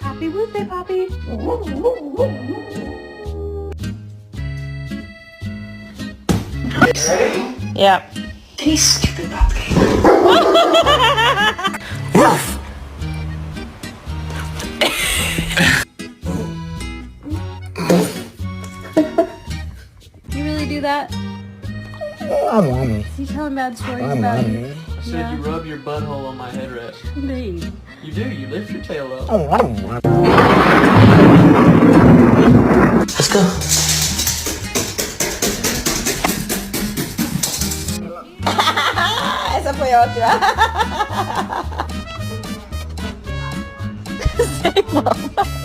Happy birthday, Poppy. Ready? Yeah. These stupid puppy. You really do that? You telling bad stories about you? I said you rub your butthole on my headrest. Babe. You do. You lift your tail up. Let's go. Esa fue otra. Say, Mama.